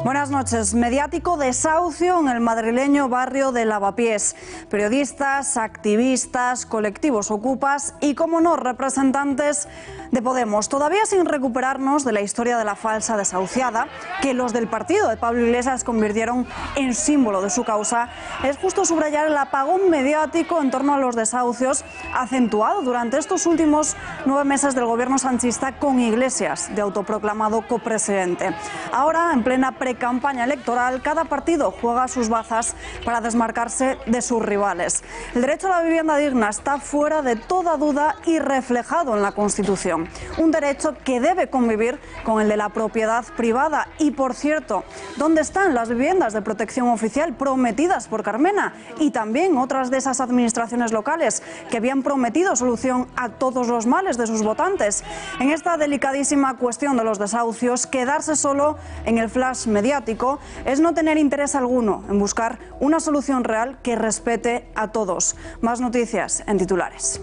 Buenas noches. Mediático desahucio en el madrileño barrio de Lavapiés. Periodistas, activistas, colectivos ocupas y, como no, representantes de Podemos. Todavía sin recuperarnos de la historia de la falsa desahuciada, que los del partido de Pablo Iglesias convirtieron en símbolo de su causa, es justo subrayar el apagón mediático en torno a los desahucios acentuado durante estos últimos 9 meses del gobierno sanchista con Iglesias, de autoproclamado copresidente. Ahora, en plena precampaña electoral, cada partido juega sus bazas para desmarcarse de sus rivales. El derecho a la vivienda digna está fuera de toda duda y reflejado en la Constitución. Un derecho que debe convivir con el de la propiedad privada. Y, por cierto, ¿dónde están las viviendas de protección oficial prometidas por Carmena y también otras de esas administraciones locales que habían prometido solución a todos los males de sus votantes? En esta delicadísima cuestión de los desahucios, quedarse solo en el flash mediático es no tener interés alguno en buscar una solución real que respete a todos. Más noticias en titulares.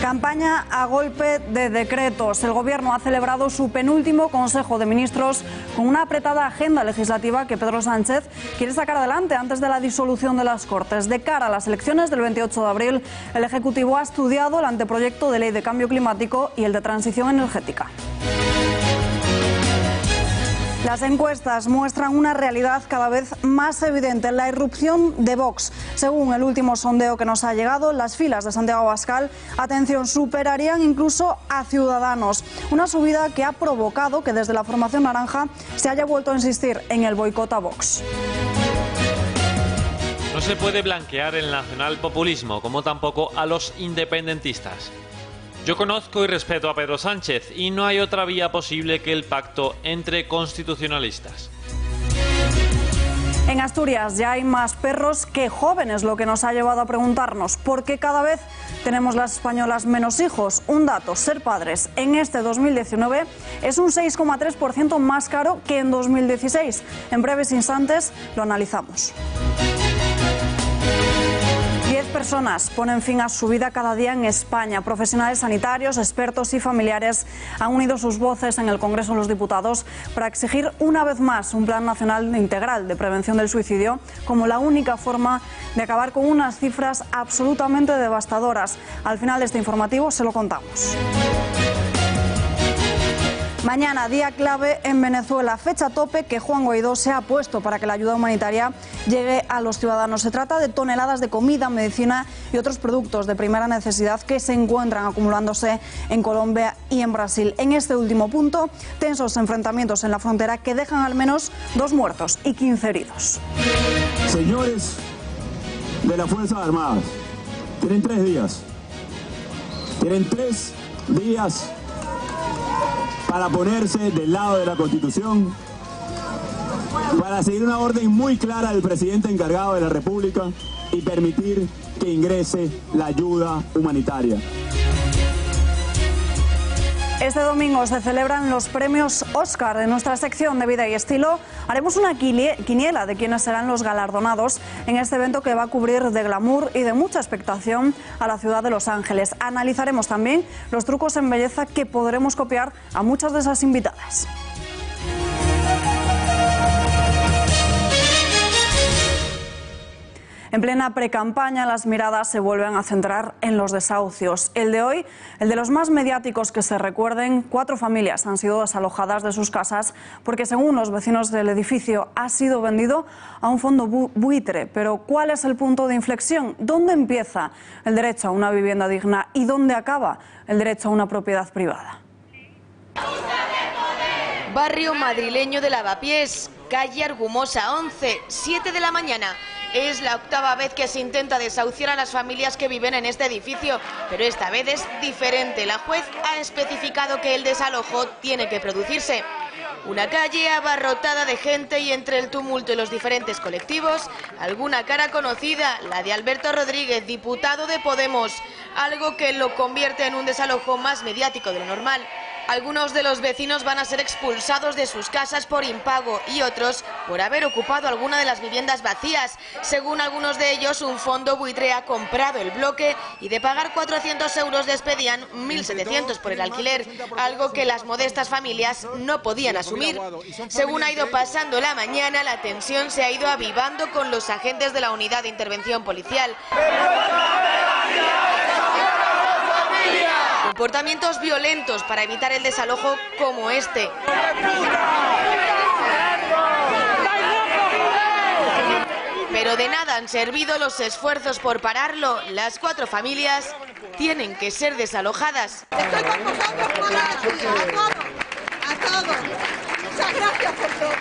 Campaña a golpe de decretos. El Gobierno ha celebrado su penúltimo Consejo de Ministros con una apretada agenda legislativa que Pedro Sánchez quiere sacar adelante antes de la disolución de las Cortes. De cara a las elecciones del 28 de abril, el Ejecutivo ha estudiado el anteproyecto de ley de cambio climático y el de transición energética. Las encuestas muestran una realidad cada vez más evidente: la irrupción de Vox. Según el último sondeo que nos ha llegado, las filas de Santiago Abascal, atención, superarían incluso a Ciudadanos. Una subida que ha provocado que desde la formación naranja se haya vuelto a insistir en el boicot a Vox. No se puede blanquear el nacionalpopulismo, como tampoco a los independentistas. Yo conozco y respeto a Pedro Sánchez y no hay otra vía posible que el pacto entre constitucionalistas. En Asturias ya hay más perros que jóvenes, lo que nos ha llevado a preguntarnos por qué cada vez tenemos las españolas menos hijos. Un dato: ser padres en este 2019 es un 6,3% más caro que en 2016. En breves instantes lo analizamos. 10 personas ponen fin a su vida cada día en España. Profesionales sanitarios, expertos y familiares han unido sus voces en el Congreso de los Diputados para exigir una vez más un plan nacional integral de prevención del suicidio como la única forma de acabar con unas cifras absolutamente devastadoras. Al final de este informativo se lo contamos. Mañana, día clave en Venezuela, fecha tope que Juan Guaidó se ha puesto para que la ayuda humanitaria llegue a los ciudadanos. Se trata de toneladas de comida, medicina y otros productos de primera necesidad que se encuentran acumulándose en Colombia y en Brasil. En este último punto, tensos enfrentamientos en la frontera que dejan al menos 2 muertos y 15 heridos. Señores de las Fuerzas Armadas, tienen 3 días. Tienen 3 días para ponerse del lado de la Constitución, para seguir una orden muy clara del presidente encargado de la República y permitir que ingrese la ayuda humanitaria. Este domingo se celebran los premios Oscar. En nuestra sección de Vida y Estilo haremos una quiniela de quiénes serán los galardonados en este evento que va a cubrir de glamour y de mucha expectación a la ciudad de Los Ángeles. Analizaremos también los trucos en belleza que podremos copiar a muchas de esas invitadas. En plena precampaña, las miradas se vuelven a centrar en los desahucios. El de hoy, el de los más mediáticos que se recuerden: 4 familias han sido desalojadas de sus casas porque, según los vecinos del edificio, ha sido vendido a un fondo buitre. Pero ¿cuál es el punto de inflexión? ¿Dónde empieza el derecho a una vivienda digna y dónde acaba el derecho a una propiedad privada? Barrio madrileño de Lavapiés, calle Argumosa 11, 7 de la mañana. Es la 8ª vez que se intenta desahuciar a las familias que viven en este edificio, pero esta vez es diferente. La juez ha especificado que el desalojo tiene que producirse. Una calle abarrotada de gente y entre el tumulto y los diferentes colectivos, alguna cara conocida, la de Alberto Rodríguez, diputado de Podemos, algo que lo convierte en un desalojo más mediático de lo normal. Algunos de los vecinos van a ser expulsados de sus casas por impago y otros por haber ocupado alguna de las viviendas vacías. Según algunos de ellos, un fondo buitre ha comprado el bloque y de pagar 400 euros despedían 1.700 por el alquiler, algo que las modestas familias no podían asumir. Según ha ido pasando la mañana, la tensión se ha ido avivando con los agentes de la Unidad de Intervención Policial. Comportamientos violentos para evitar el desalojo como este. Pero de nada han servido los esfuerzos por pararlo. Las 4 familias tienen que ser desalojadas. Estoy con vosotros a todos. Muchas gracias por todo.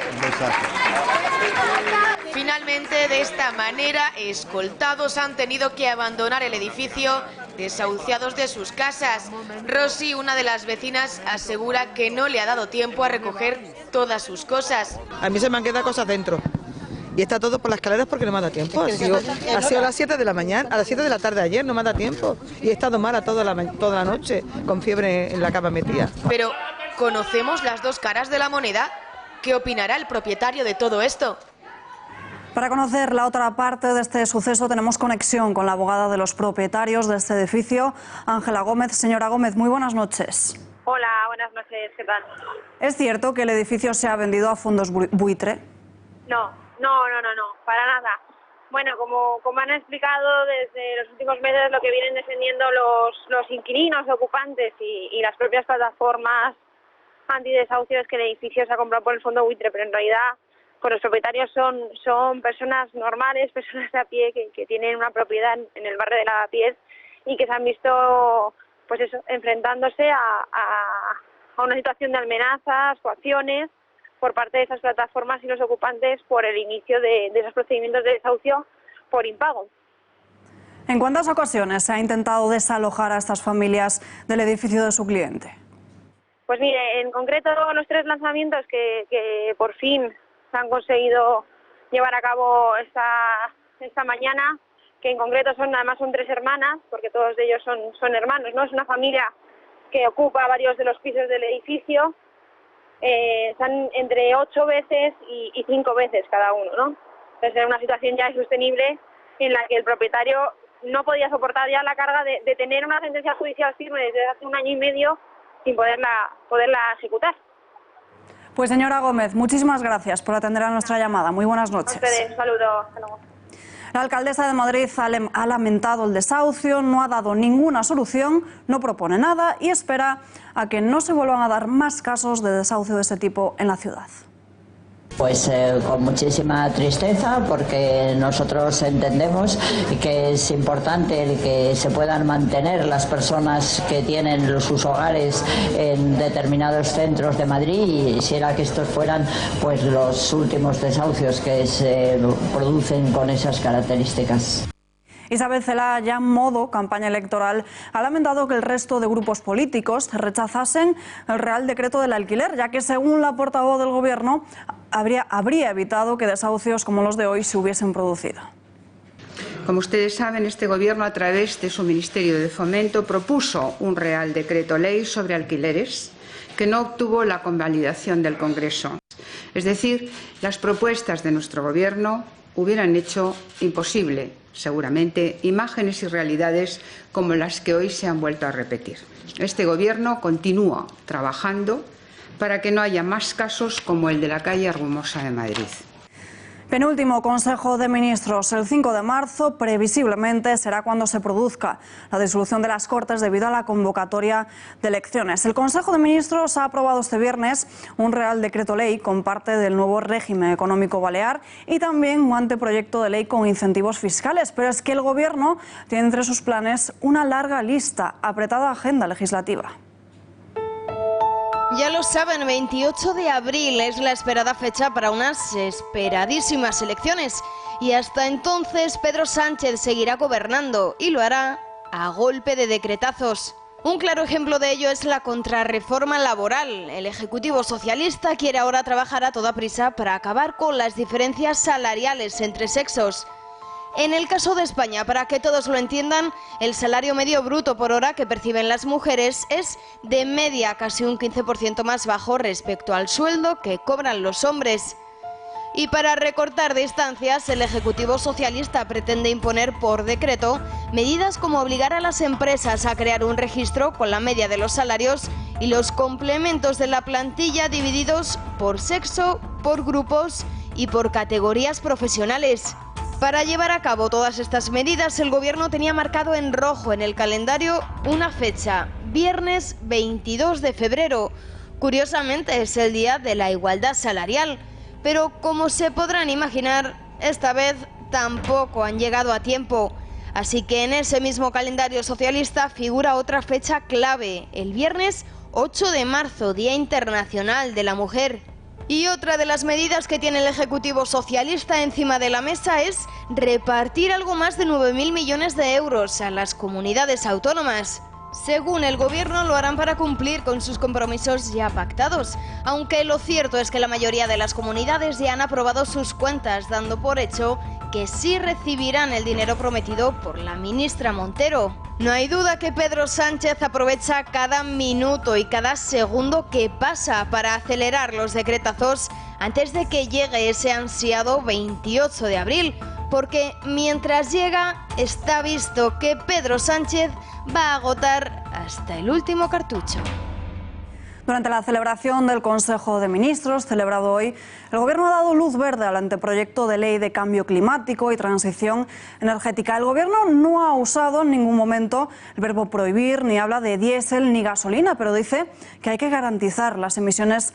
Finalmente, de esta manera, escoltados han tenido que abandonar el edificio, desahuciados de sus casas. Rosy, una de las vecinas, asegura que no le ha dado tiempo a recoger todas sus cosas. A mí se me han quedado cosas dentro. Y está todo por las escaleras porque no me ha dado tiempo. Ha sido a las 7 de la mañana, a las 7 de la tarde ayer, no me ha dado tiempo. Y he estado mala toda la noche, con fiebre en la cama metida. Pero, ¿conocemos las dos caras de la moneda? ¿Qué opinará el propietario de todo esto? Para conocer la otra parte de este suceso tenemos conexión con la abogada de los propietarios de este edificio, Ángela Gómez. Señora Gómez, muy buenas noches. Hola, buenas noches, ¿qué tal? ¿Es cierto que el edificio se ha vendido a fondos buitre? No, para nada. Bueno, como han explicado desde los últimos meses, lo que vienen defendiendo los inquilinos, ocupantes y las propias plataformas antidesahucio es que el edificio se ha comprado por el fondo buitre, pero en realidad pues los propietarios son personas normales, personas de a pie que tienen una propiedad en el barrio de Lavapiés y que se han visto pues eso, enfrentándose a una situación de amenazas, coacciones por parte de esas plataformas y los ocupantes por el inicio de esos procedimientos de desahucio por impago. ¿En cuántas ocasiones se ha intentado desalojar a estas familias del edificio de su cliente? Pues mire, en concreto los 3 lanzamientos que por fin se han conseguido llevar a cabo esta mañana, que en concreto además son 3 hermanas, porque todos de ellos son hermanos, ¿no? Es una familia que ocupa varios de los pisos del edificio, están entre 8 veces y 5 veces cada uno, ¿no? Entonces era una situación ya insostenible en la que el propietario no podía soportar ya la carga de tener una sentencia judicial firme desde hace 1 año y medio sin poderla ejecutar. Pues señora Gómez, muchísimas gracias por atender a nuestra llamada. Muy buenas noches. A ustedes, un saludo. Hasta luego. La alcaldesa de Madrid ha lamentado el desahucio, no ha dado ninguna solución, no propone nada y espera a que no se vuelvan a dar más casos de desahucio de este tipo en la ciudad. Pues con muchísima tristeza, porque nosotros entendemos que es importante el que se puedan mantener las personas que tienen sus hogares en determinados centros de Madrid, y quisiera que estos fueran pues los últimos desahucios que se producen con esas características. Isabel Celaá, ya en modo campaña electoral, ha lamentado que el resto de grupos políticos rechazasen el Real Decreto del alquiler, ya que según la portavoz del Gobierno habría evitado que desahucios como los de hoy se hubiesen producido. Como ustedes saben, este Gobierno, a través de su Ministerio de Fomento, propuso un Real Decreto Ley sobre alquileres que no obtuvo la convalidación del Congreso. Es decir, las propuestas de nuestro Gobierno hubieran hecho imposible, seguramente, imágenes y realidades como las que hoy se han vuelto a repetir. Este Gobierno continúa trabajando para que no haya más casos como el de la calle Argumosa de Madrid. Penúltimo Consejo de Ministros. El 5 de marzo, previsiblemente, será cuando se produzca la disolución de las Cortes debido a la convocatoria de elecciones. El Consejo de Ministros ha aprobado este viernes un Real Decreto Ley con parte del nuevo régimen económico balear y también un anteproyecto de ley con incentivos fiscales. Pero es que el Gobierno tiene entre sus planes una larga lista, apretada agenda legislativa. Ya lo saben, 28 de abril es la esperada fecha para unas esperadísimas elecciones. Y hasta entonces Pedro Sánchez seguirá gobernando y lo hará a golpe de decretazos. Un claro ejemplo de ello es la contrarreforma laboral. El Ejecutivo socialista quiere ahora trabajar a toda prisa para acabar con las diferencias salariales entre sexos. En el caso de España, para que todos lo entiendan, el salario medio bruto por hora que perciben las mujeres es de media casi un 15% más bajo respecto al sueldo que cobran los hombres. Y para recortar distancias, el Ejecutivo socialista pretende imponer por decreto medidas como obligar a las empresas a crear un registro con la media de los salarios y los complementos de la plantilla divididos por sexo, por grupos y por categorías profesionales. Para llevar a cabo todas estas medidas, el Gobierno tenía marcado en rojo en el calendario una fecha, viernes 22 de febrero. Curiosamente, es el Día de la Igualdad Salarial. Pero como se podrán imaginar, esta vez tampoco han llegado a tiempo. Así que en ese mismo calendario socialista figura otra fecha clave, el viernes 8 de marzo, Día Internacional de la Mujer. Y otra de las medidas que tiene el Ejecutivo socialista encima de la mesa es repartir algo más de 9.000 millones de euros a las comunidades autónomas. Según el Gobierno, lo harán para cumplir con sus compromisos ya pactados, aunque lo cierto es que la mayoría de las comunidades ya han aprobado sus cuentas, dando por hecho que sí recibirán el dinero prometido por la ministra Montero. No hay duda que Pedro Sánchez aprovecha cada minuto y cada segundo que pasa para acelerar los decretazos antes de que llegue ese ansiado 28 de abril, porque mientras llega está visto que Pedro Sánchez va a agotar hasta el último cartucho. Durante la celebración del Consejo de Ministros, celebrado hoy, el Gobierno ha dado luz verde al anteproyecto de ley de cambio climático y transición energética. El Gobierno no ha usado en ningún momento el verbo prohibir, ni habla de diésel ni gasolina, pero dice que hay que garantizar las emisiones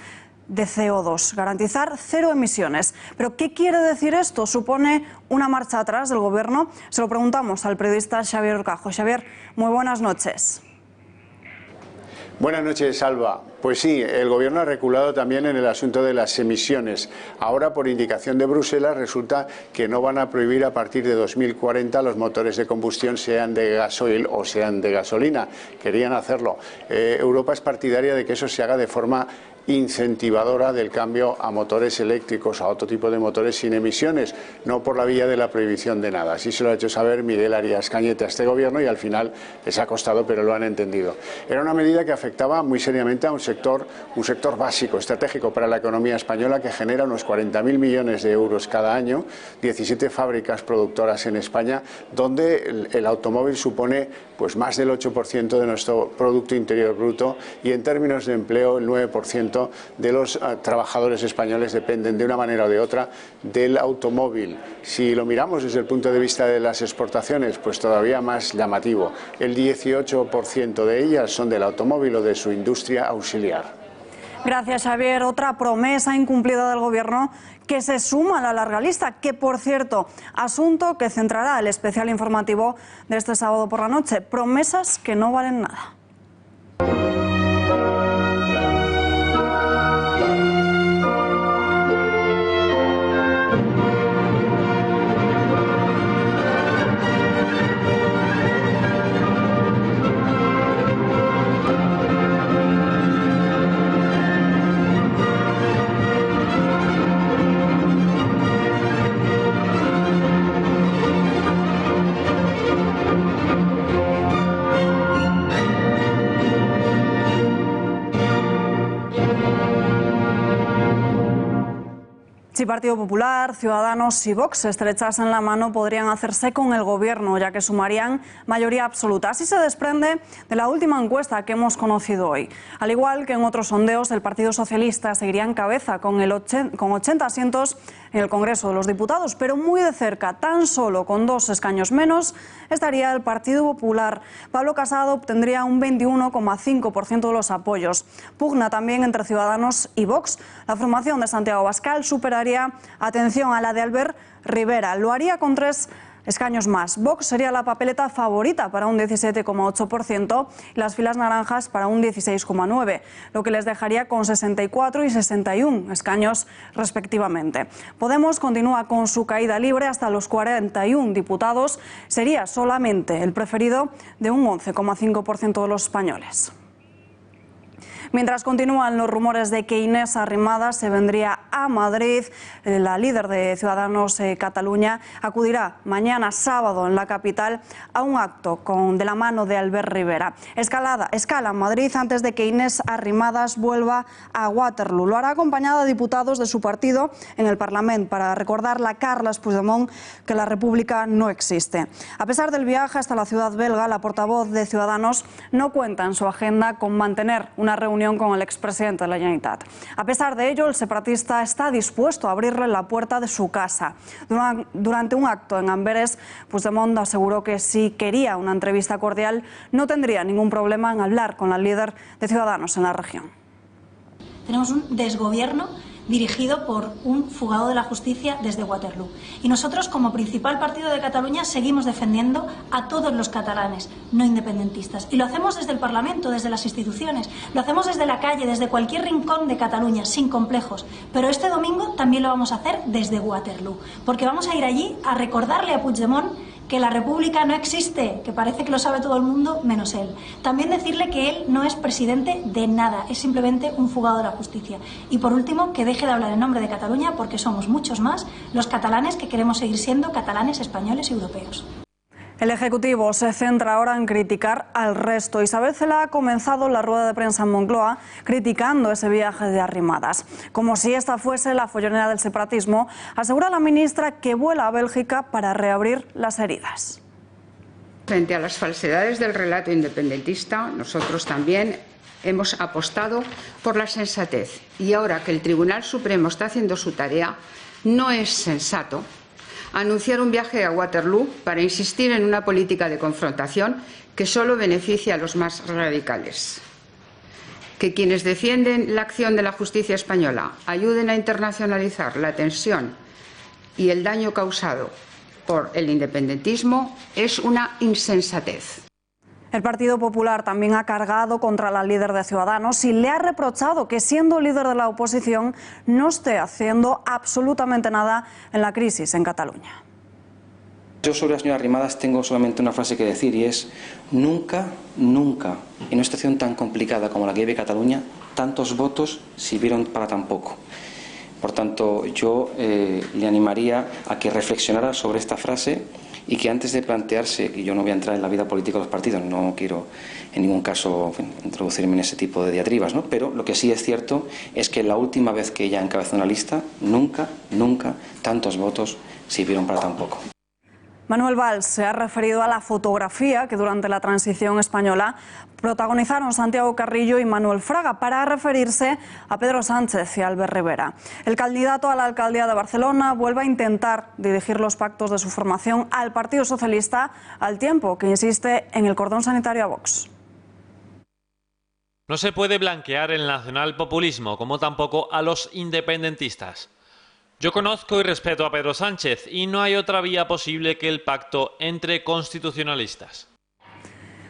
de CO2, garantizar cero emisiones. ¿Pero qué quiere decir esto? ¿Supone una marcha atrás del Gobierno? Se lo preguntamos al periodista Xavier Orcajo. Xavier, muy buenas noches. Buenas noches, Alba. Pues sí, el Gobierno ha reculado también en el asunto de las emisiones. Ahora, por indicación de Bruselas, resulta que no van a prohibir a partir de 2040 los motores de combustión, sean de gasoil o sean de gasolina. Querían hacerlo. Europa es partidaria de que eso se haga de forma incentivadora del cambio a motores eléctricos, a otro tipo de motores sin emisiones, no por la vía de la prohibición de nada. Así se lo ha hecho saber Miguel Arias Cañete a este Gobierno y al final les ha costado, pero lo han entendido. Era una medida que afectaba muy seriamente a un sector básico, estratégico para la economía española, que genera unos 40.000 millones de euros cada año, 17 fábricas productoras en España, donde el automóvil supone pues más del 8% de nuestro Producto Interior Bruto y en términos de empleo el 9% de los trabajadores españoles dependen de una manera o de otra del automóvil. Si lo miramos desde el punto de vista de las exportaciones, pues todavía más llamativo. El 18% de ellas son del automóvil o de su industria auxiliar. Gracias, Xavier. Otra promesa incumplida del Gobierno que se suma a la larga lista, que por cierto, asunto que centrará el especial informativo de este sábado por la noche. Promesas que no valen nada. Si Partido Popular, Ciudadanos y Vox se estrechasen la mano, podrían hacerse con el Gobierno, ya que sumarían mayoría absoluta. Así se desprende de la última encuesta que hemos conocido hoy. Al igual que en otros sondeos, el Partido Socialista seguiría en cabeza con 80 asientos en el Congreso de los Diputados, pero muy de cerca, tan solo con 2 escaños menos, estaría el Partido Popular. Pablo Casado obtendría un 21,5% de los apoyos. Pugna también entre Ciudadanos y Vox. La formación de Santiago Abascal superaría, atención, a la de Albert Rivera. Lo haría con 3 escaños más. Vox sería la papeleta favorita para un 17,8% y las filas naranjas para un 16,9%, lo que les dejaría con 64 y 61 escaños respectivamente. Podemos continúa con su caída libre hasta los 41 diputados. Sería solamente el preferido de un 11,5% de los españoles. Mientras continúan los rumores de que Inés Arrimadas se vendría a Madrid, la líder de Ciudadanos Cataluña acudirá mañana sábado en la capital a un acto de la mano de Albert Rivera. Escala en Madrid antes de que Inés Arrimadas vuelva a Waterloo. Lo hará acompañada de diputados de su partido en el Parlamento para recordarle a Carles Puigdemont que la República no existe. A pesar del viaje hasta la ciudad belga, la portavoz de Ciudadanos no cuenta en su agenda con mantener una reunión con el expresidente de la Generalitat. A pesar de ello, el separatista está dispuesto a abrirle la puerta de su casa. Durante un acto en Amberes, Puigdemont aseguró que si quería una entrevista cordial, no tendría ningún problema en hablar con la líder de Ciudadanos en la región. Tenemos un desgobierno dirigido por un fugado de la justicia desde Waterloo. Y nosotros, como principal partido de Cataluña, seguimos defendiendo a todos los catalanes no independentistas. Y lo hacemos desde el Parlamento, desde las instituciones, lo hacemos desde la calle, desde cualquier rincón de Cataluña, sin complejos. Pero este domingo también lo vamos a hacer desde Waterloo, porque vamos a ir allí a recordarle a Puigdemont que la República no existe, que parece que lo sabe todo el mundo menos él. También decirle que él no es presidente de nada, es simplemente un fugado de la justicia. Y por último, que deje de hablar en nombre de Cataluña, porque somos muchos más los catalanes que queremos seguir siendo catalanes, españoles y europeos. El Ejecutivo se centra ahora en criticar al resto. Isabel Celaá ha comenzado la rueda de prensa en Moncloa criticando ese viaje de Arrimadas. Como si esta fuese la follonera del separatismo, asegura la ministra que vuela a Bélgica para reabrir las heridas. Frente a las falsedades del relato independentista, nosotros también hemos apostado por la sensatez. Y ahora que el Tribunal Supremo está haciendo su tarea, no es sensato anunciar un viaje a Waterloo para insistir en una política de confrontación que solo beneficia a los más radicales. Que quienes defienden la acción de la justicia española ayuden a internacionalizar la tensión y el daño causado por el independentismo es una insensatez. El Partido Popular también ha cargado contra la líder de Ciudadanos y le ha reprochado que, siendo líder de la oposición, no esté haciendo absolutamente nada en la crisis en Cataluña. Yo sobre la señora Arrimadas tengo solamente una frase que decir, y es: nunca, nunca, en una situación tan complicada como la que vive Cataluña, tantos votos sirvieron para tan poco. Por tanto, yo le animaría a que reflexionara sobre esta frase y que antes de plantearse, que yo no voy a entrar en la vida política de los partidos, no quiero en ningún caso introducirme en ese tipo de diatribas, ¿no? Pero lo que sí es cierto es que la última vez que ella encabezó una lista, nunca, nunca tantos votos sirvieron para tan poco. Manuel Valls se ha referido a la fotografía que durante la transición española protagonizaron Santiago Carrillo y Manuel Fraga para referirse a Pedro Sánchez y Albert Rivera. El candidato a la alcaldía de Barcelona vuelve a intentar dirigir los pactos de su formación al Partido Socialista, al tiempo que insiste en el cordón sanitario a Vox. No se puede blanquear el nacionalpopulismo, como tampoco a los independentistas. Yo conozco y respeto a Pedro Sánchez y no hay otra vía posible que el pacto entre constitucionalistas.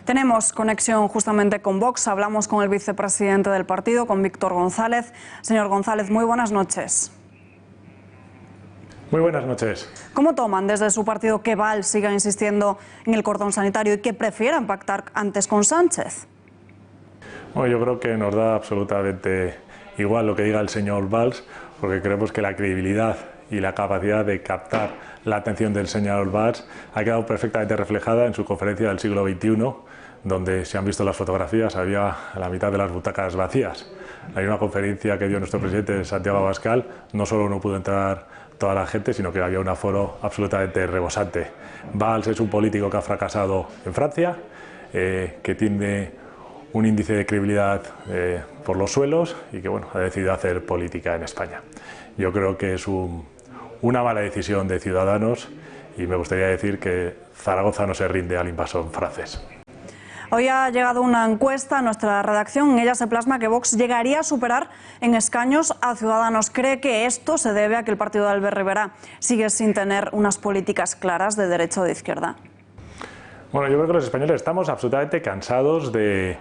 Tenemos conexión justamente con Vox. Hablamos con el vicepresidente del partido, con Víctor González. Señor González, muy buenas noches. Muy buenas noches. ¿Cómo toman desde su partido que Valls siga insistiendo en el cordón sanitario y que prefieran pactar antes con Sánchez? Bueno, yo creo que nos da absolutamente igual lo que diga el señor Valls, porque creemos que la credibilidad y la capacidad de captar la atención del señor Valls ha quedado perfectamente reflejada en su conferencia del siglo XXI, donde, si han visto las fotografías, había la mitad de las butacas vacías. Hay una conferencia que dio nuestro presidente Santiago Abascal, no solo no pudo entrar toda la gente, sino que había un aforo absolutamente rebosante. Valls es un político que ha fracasado en Francia, que tiene un índice de credibilidad por los suelos y que ha decidido hacer política en España. Yo creo que es una mala decisión de Ciudadanos y me gustaría decir que Zaragoza no se rinde al invasor francés. Hoy ha llegado una encuesta a nuestra redacción. En ella se plasma que Vox llegaría a superar en escaños a Ciudadanos. ¿Cree que esto se debe a que el partido de Albert Rivera sigue sin tener unas políticas claras de derecha o de izquierda? Bueno, yo creo que los españoles estamos absolutamente cansados de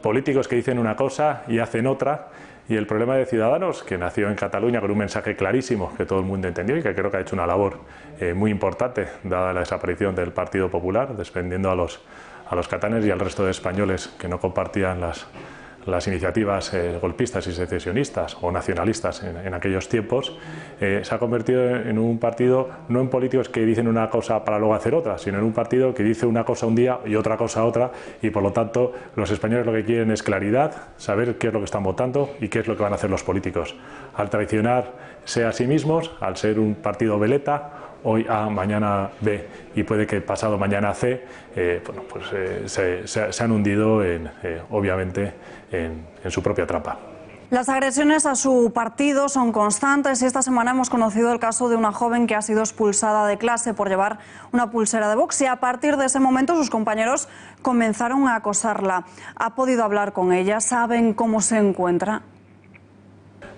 políticos que dicen una cosa y hacen otra, y el problema de Ciudadanos, que nació en Cataluña con un mensaje clarísimo que todo el mundo entendió y que creo que ha hecho una labor muy importante, dada la desaparición del Partido Popular, defendiendo a los catalanes y al resto de españoles que no compartían las las iniciativas golpistas y secesionistas o nacionalistas en aquellos tiempos, se ha convertido en un partido, no en políticos que dicen una cosa para luego hacer otra, sino en un partido que dice una cosa un día y otra cosa otra, y por lo tanto los españoles lo que quieren es claridad, saber qué es lo que están votando y qué es lo que van a hacer los políticos. Al traicionarse a sí mismos, al ser un partido veleta, hoy A, mañana B y puede que pasado mañana C, se han hundido obviamente en su propia trampa. Las agresiones a su partido son constantes y esta semana hemos conocido el caso de una joven que ha sido expulsada de clase por llevar una pulsera de Vox y a partir de ese momento sus compañeros comenzaron a acosarla. ¿Ha podido hablar con ella? ¿Saben cómo se encuentra?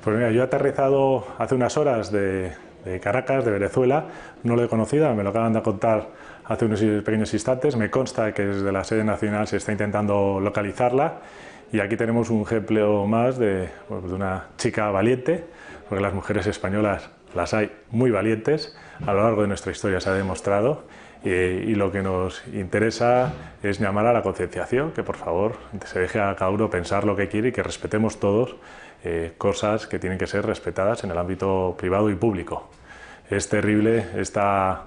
Pues mira, yo he aterrizado hace unas horas de Caracas, de Venezuela, no lo he conocido, me lo acaban de contar hace unos pequeños instantes, me consta que desde la sede nacional se está intentando localizarla y aquí tenemos un ejemplo más de una chica valiente, porque las mujeres españolas las hay muy valientes, a lo largo de nuestra historia se ha demostrado y lo que nos interesa es llamar a la concienciación, que por favor se deje a cada uno pensar lo que quiere y que respetemos todos cosas que tienen que ser respetadas en el ámbito privado y público. Es terrible esta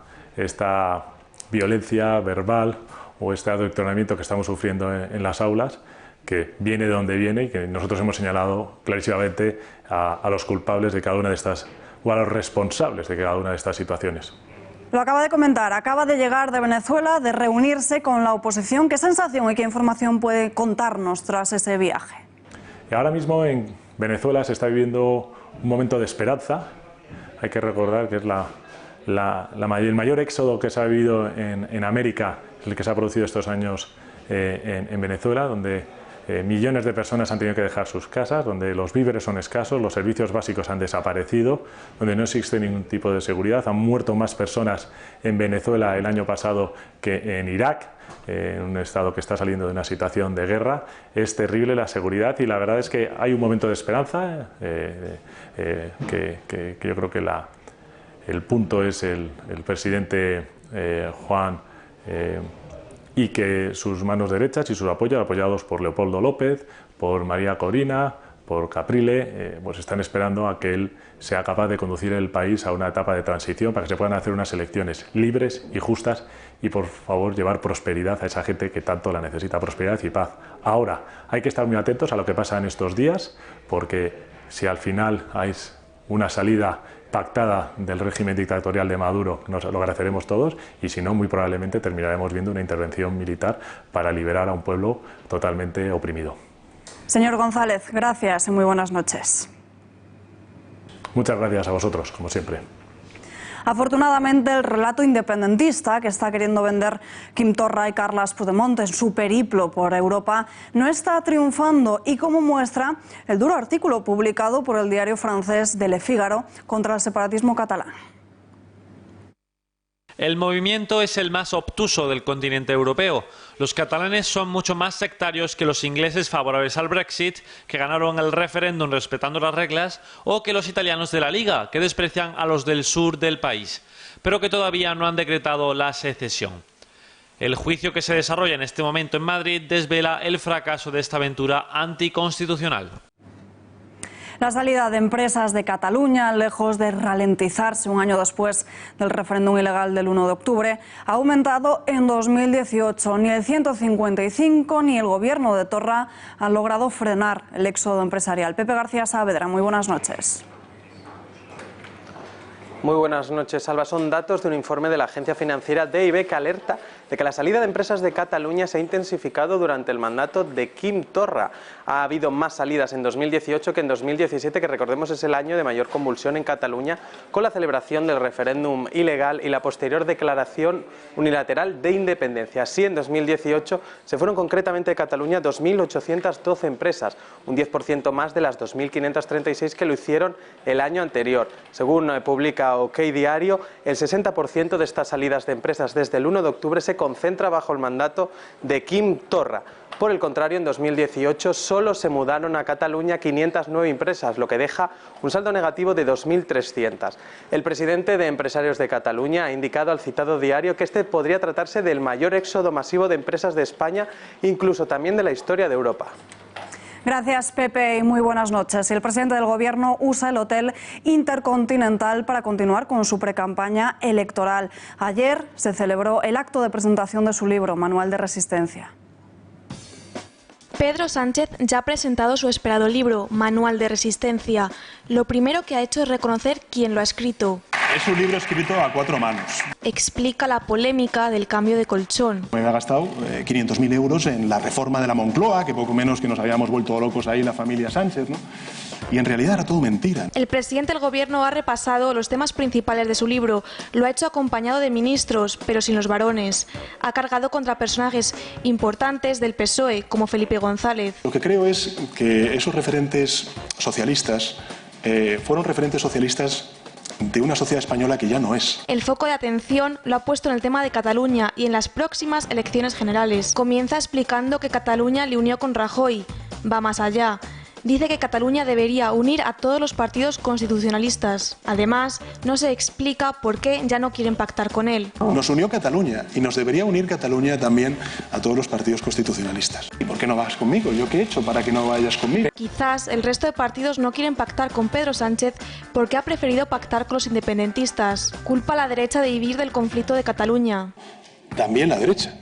violencia verbal o este adoctrinamiento que estamos sufriendo en las aulas, que viene de donde viene y que nosotros hemos señalado clarísimamente a los culpables de cada una de estas, o a los responsables de cada una de estas situaciones. Lo acaba de comentar, acaba de llegar de Venezuela, de reunirse con la oposición. ¿Qué sensación y qué información puede contarnos tras ese viaje? Y ahora mismo en Venezuela se está viviendo un momento de esperanza. Hay que recordar que es el mayor éxodo que se ha vivido en América, el que se ha producido estos años en Venezuela, donde millones de personas han tenido que dejar sus casas, donde los víveres son escasos, los servicios básicos han desaparecido, donde no existe ningún tipo de seguridad. Han muerto más personas en Venezuela el año pasado que en Irak, en un estado que está saliendo de una situación de guerra. Es terrible la seguridad y la verdad es que hay un momento de esperanza, que yo creo que el punto es el presidente Juan y que sus manos derechas y sus apoyados por Leopoldo López, por María Corina, por Caprile, pues están esperando a que él sea capaz de conducir el país a una etapa de transición para que se puedan hacer unas elecciones libres y justas y por favor llevar prosperidad a esa gente que tanto la necesita, prosperidad y paz. Ahora, hay que estar muy atentos a lo que pasa en estos días, porque si al final hay una salida pactada del régimen dictatorial de Maduro, nos lo agradeceremos todos, y si no, muy probablemente terminaremos viendo una intervención militar para liberar a un pueblo totalmente oprimido. Señor González, gracias y muy buenas noches. Muchas gracias a vosotros, como siempre. Afortunadamente, el relato independentista que está queriendo vender Quim Torra y Carles Puigdemont en su periplo por Europa no está triunfando y como muestra el duro artículo publicado por el diario francés Le Figaro contra el separatismo catalán. El movimiento es el más obtuso del continente europeo. Los catalanes son mucho más sectarios que los ingleses favorables al Brexit, que ganaron el referéndum respetando las reglas, o que los italianos de la Liga, que desprecian a los del sur del país, pero que todavía no han decretado la secesión. El juicio que se desarrolla en este momento en Madrid desvela el fracaso de esta aventura anticonstitucional. La salida de empresas de Cataluña, lejos de ralentizarse un año después del referéndum ilegal del 1 de octubre, ha aumentado en 2018. Ni el 155 ni el gobierno de Torra han logrado frenar el éxodo empresarial. Pepe García Saavedra, muy buenas noches. Muy buenas noches, Alba. Son datos de un informe de la agencia financiera DIB que alerta de que la salida de empresas de Cataluña se ha intensificado durante el mandato de Quim Torra. Ha habido más salidas en 2018 que en 2017, que recordemos es el año de mayor convulsión en Cataluña, con la celebración del referéndum ilegal y la posterior declaración unilateral de independencia. Así, en 2018 se fueron concretamente de Cataluña 2.812 empresas, un 10% más de las 2.536 que lo hicieron el año anterior. Según publica OK Diario, el 60% de estas salidas de empresas desde el 1 de octubre se concentra bajo el mandato de Quim Torra. Por el contrario, en 2018 solo se mudaron a Cataluña 509 empresas, lo que deja un saldo negativo de 2.300. El presidente de Empresarios de Cataluña ha indicado al citado diario que este podría tratarse del mayor éxodo masivo de empresas de España, incluso también de la historia de Europa. Gracias, Pepe, y muy buenas noches. El presidente del Gobierno usa el Hotel Intercontinental para continuar con su precampaña electoral. Ayer se celebró el acto de presentación de su libro, Manual de Resistencia. Pedro Sánchez ya ha presentado su esperado libro, Manual de Resistencia. Lo primero que ha hecho es reconocer quién lo ha escrito. Es un libro escrito a 4 manos. Explica la polémica del cambio de colchón. Me ha gastado 500.000 euros en la reforma de la Moncloa, que poco menos que nos habíamos vuelto locos ahí la familia Sánchez, ¿no? Y en realidad era todo mentira. El presidente del Gobierno ha repasado los temas principales de su libro. Lo ha hecho acompañado de ministros, pero sin los varones. Ha cargado contra personajes importantes del PSOE, como Felipe González. Lo que creo es que esos referentes socialistas fueron referentes socialistas de una sociedad española que ya no es. El foco de atención lo ha puesto en el tema de Cataluña y en las próximas elecciones generales. Comienza explicando que Cataluña le unió con Rajoy. Va más allá. Dice que Cataluña debería unir a todos los partidos constitucionalistas. Además, no se explica por qué ya no quieren pactar con él. Nos unió Cataluña y nos debería unir Cataluña también a todos los partidos constitucionalistas. ¿Y por qué no vas conmigo? ¿Yo qué he hecho para que no vayas conmigo? Quizás el resto de partidos no quieren pactar con Pedro Sánchez porque ha preferido pactar con los independentistas. Culpa a la derecha de vivir del conflicto de Cataluña. También la derecha,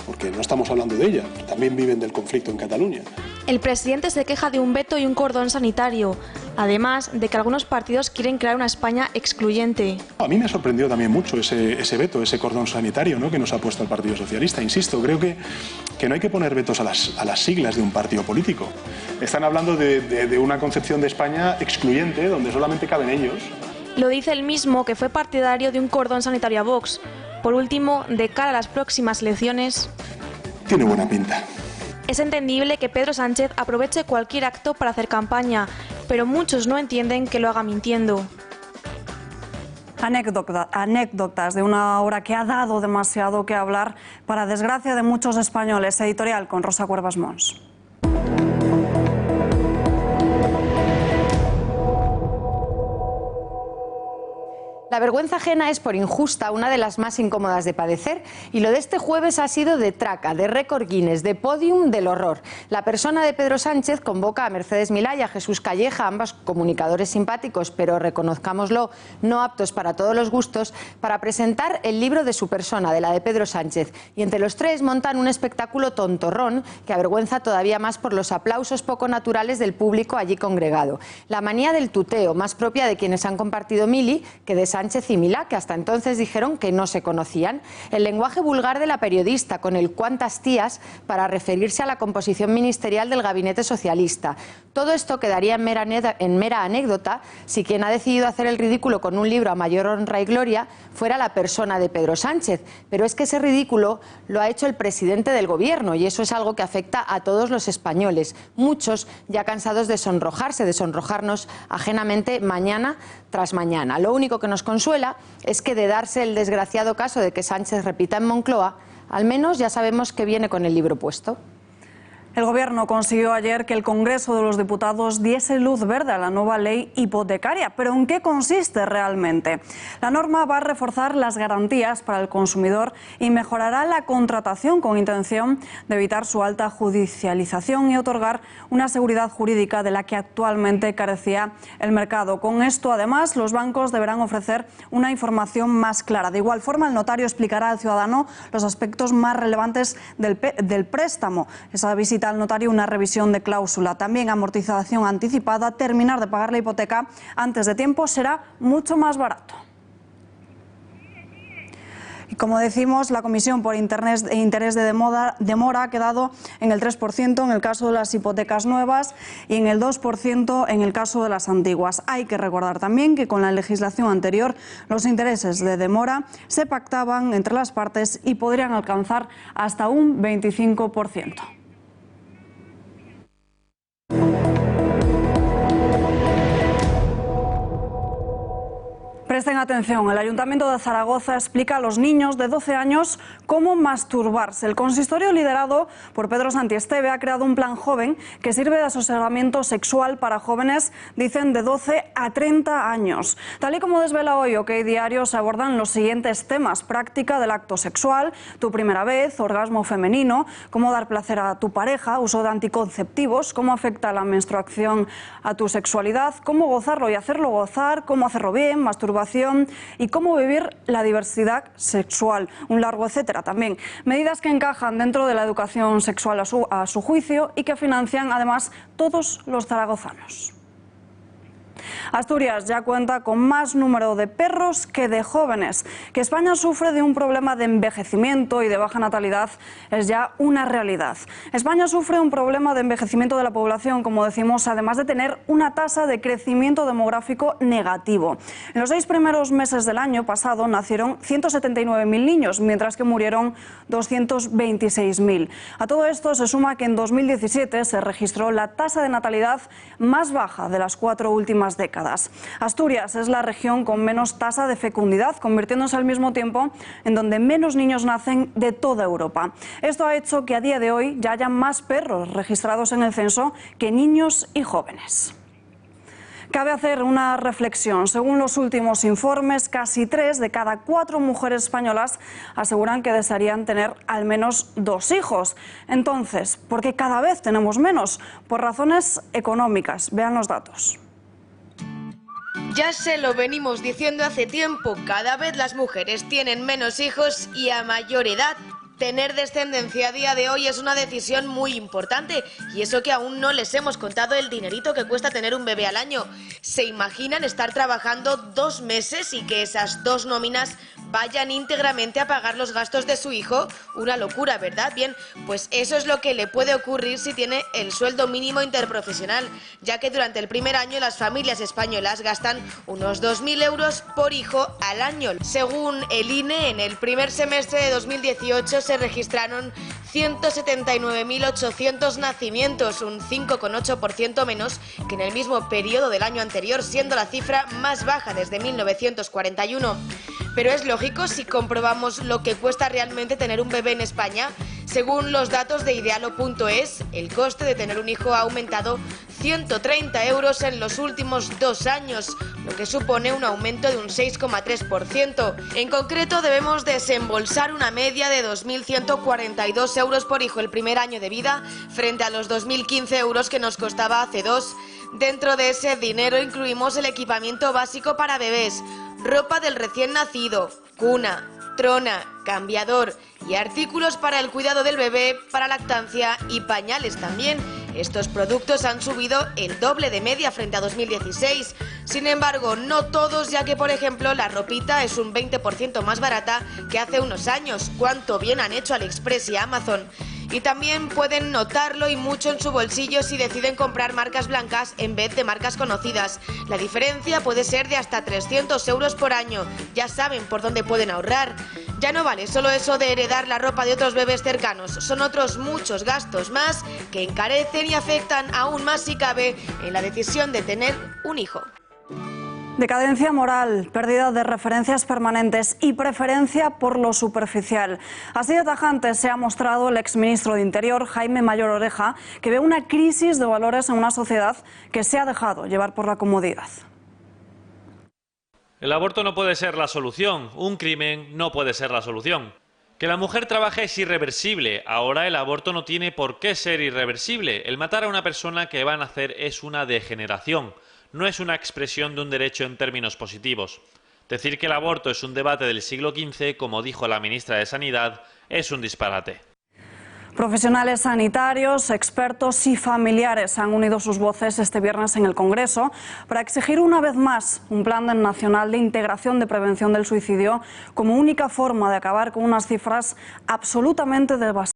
porque no estamos hablando de ella, también viven del conflicto en Cataluña. El presidente se queja de un veto y un cordón sanitario, además de que algunos partidos quieren crear una España excluyente. A mí me ha sorprendido también mucho ese veto, ese cordón sanitario, ¿no?, que nos ha puesto el Partido Socialista. Insisto, creo que no hay que poner vetos a las siglas de un partido político. Están hablando de una concepción de España excluyente, donde solamente caben ellos. Lo dice el mismo que fue partidario de un cordón sanitario a Vox. Por último, de cara a las próximas elecciones... Tiene buena pinta. Es entendible que Pedro Sánchez aproveche cualquier acto para hacer campaña, pero muchos no entienden que lo haga mintiendo. Anécdotas de una obra que ha dado demasiado que hablar para desgracia de muchos españoles. Editorial con Rosa Cuervas Mons. La vergüenza ajena es, por injusta, una de las más incómodas de padecer, y lo de este jueves ha sido de traca, de récord Guinness, de podium del horror. La persona de Pedro Sánchez convoca a Mercedes Milá y a Jesús Calleja, ambos comunicadores simpáticos, pero reconozcámoslo, no aptos para todos los gustos, para presentar el libro de su persona, de la de Pedro Sánchez. Y entre los tres montan un espectáculo tontorrón que avergüenza todavía más por los aplausos poco naturales del público allí congregado. La manía del tuteo, más propia de quienes han compartido Mili que de Sánchez y Milá, que hasta entonces dijeron que no se conocían. El lenguaje vulgar de la periodista, con el cuántas tías para referirse a la composición ministerial del gabinete socialista. Todo esto quedaría en mera anécdota si quien ha decidido hacer el ridículo con un libro a mayor honra y gloria fuera la persona de Pedro Sánchez. Pero es que ese ridículo lo ha hecho el presidente del Gobierno, y eso es algo que afecta a todos los españoles. Muchos ya cansados de sonrojarse, de sonrojarnos ajenamente mañana tras mañana. Lo único que nos consuela es que, de darse el desgraciado caso de que Sánchez repita en Moncloa, al menos ya sabemos que viene con el libro puesto. El Gobierno consiguió ayer que el Congreso de los Diputados diese luz verde a la nueva ley hipotecaria. ¿Pero en qué consiste realmente? La norma va a reforzar las garantías para el consumidor y mejorará la contratación con intención de evitar su alta judicialización y otorgar una seguridad jurídica de la que actualmente carecía el mercado. Con esto, además, los bancos deberán ofrecer una información más clara. De igual forma, el notario explicará al ciudadano los aspectos más relevantes del préstamo. Esa visita al notario, una revisión de cláusula, también amortización anticipada, terminar de pagar la hipoteca antes de tiempo será mucho más barato. Y como decimos, la Comisión por Interés de Demora ha quedado en el 3% en el caso de las hipotecas nuevas y en el 2% en el caso de las antiguas. Hay que recordar también que con la legislación anterior los intereses de demora se pactaban entre las partes y podrían alcanzar hasta un 25%. Presten atención, el Ayuntamiento de Zaragoza explica a los niños de 12 años cómo masturbarse. El consistorio liderado por Pedro Santiesteve ha creado un plan joven que sirve de asesoramiento sexual para jóvenes, dicen, de 12 a 30 años. Tal y como desvela hoy OK Diario, se abordan los siguientes temas: práctica del acto sexual, tu primera vez, orgasmo femenino, cómo dar placer a tu pareja, uso de anticonceptivos, cómo afecta la menstruación a tu sexualidad, cómo gozarlo y hacerlo gozar, cómo hacerlo bien, masturbación y cómo vivir la diversidad sexual, un largo etcétera también. Medidas que encajan dentro de la educación sexual a su juicio y que financian además todos los zaragozanos. Asturias ya cuenta con más número de perros que de jóvenes. Que España sufre de un problema de envejecimiento y de baja natalidad es ya una realidad. España sufre un problema de envejecimiento de la población, como decimos, además de tener una tasa de crecimiento demográfico negativo. En los 6 primeros meses del año pasado nacieron 179.000 niños, mientras que murieron 226.000. A todo esto se suma que en 2017 se registró la tasa de natalidad más baja de las 4 últimas décadas. Asturias es la región con menos tasa de fecundidad, convirtiéndose al mismo tiempo en donde menos niños nacen de toda Europa. Esto ha hecho que a día de hoy ya haya más perros registrados en el censo que niños y jóvenes. Cabe hacer una reflexión. Según los últimos informes, casi 3 de cada 4 mujeres españolas aseguran que desearían tener al menos 2 hijos. Entonces, ¿por qué cada vez tenemos menos? Por razones económicas. Vean los datos. Ya se lo venimos diciendo hace tiempo, cada vez las mujeres tienen menos hijos y a mayor edad. Tener descendencia a día de hoy es una decisión muy importante, y eso que aún no les hemos contado el dinerito que cuesta tener un bebé al año. ¿Se imaginan estar trabajando 2 meses y que esas 2 nóminas vayan íntegramente a pagar los gastos de su hijo? Una locura, ¿verdad? Bien, pues eso es lo que le puede ocurrir si tiene el sueldo mínimo interprofesional, ya que durante el primer año las familias españolas gastan unos 2.000 euros por hijo al año. Según el INE, en el primer semestre de 2018 se registraron 179.800 nacimientos, un 5,8% menos que en el mismo periodo del año anterior, siendo la cifra más baja desde 1941. Pero es lógico si comprobamos lo que cuesta realmente tener un bebé en España. Según los datos de idealo.es, el coste de tener un hijo ha aumentado 130 euros en los últimos 2 años, lo que supone un aumento de un 6,3%. En concreto, debemos desembolsar una media de 2.142 euros por hijo el primer año de vida, frente a los 2.015 euros que nos costaba hace 2. Dentro de ese dinero incluimos el equipamiento básico para bebés, ropa del recién nacido, cuna, trona, cambiador y artículos para el cuidado del bebé, para lactancia y pañales también. Estos productos han subido el doble de media frente a 2016. Sin embargo, no todos, ya que, por ejemplo, la ropita es un 20% más barata que hace unos años. ¡Cuánto bien han hecho AliExpress y Amazon! Y también pueden notarlo, y mucho, en su bolsillo si deciden comprar marcas blancas en vez de marcas conocidas. La diferencia puede ser de hasta 300 euros por año. Ya saben por dónde pueden ahorrar. Ya no vale solo eso de heredar la ropa de otros bebés cercanos. Son otros muchos gastos más que encarecen y afectan aún más, si cabe, en la decisión de tener un hijo. Decadencia moral, pérdida de referencias permanentes y preferencia por lo superficial. Así de tajante se ha mostrado el exministro de Interior, Jaime Mayor Oreja, que ve una crisis de valores en una sociedad que se ha dejado llevar por la comodidad. El aborto no puede ser la solución, un crimen no puede ser la solución. Que la mujer trabaje es irreversible, ahora el aborto no tiene por qué ser irreversible. El matar a una persona que va a nacer es una degeneración. No es una expresión de un derecho en términos positivos. Decir que el aborto es un debate del siglo XV, como dijo la ministra de Sanidad, es un disparate. Profesionales sanitarios, expertos y familiares han unido sus voces este viernes en el Congreso para exigir una vez más un plan nacional de integración de prevención del suicidio como única forma de acabar con unas cifras absolutamente devastadoras.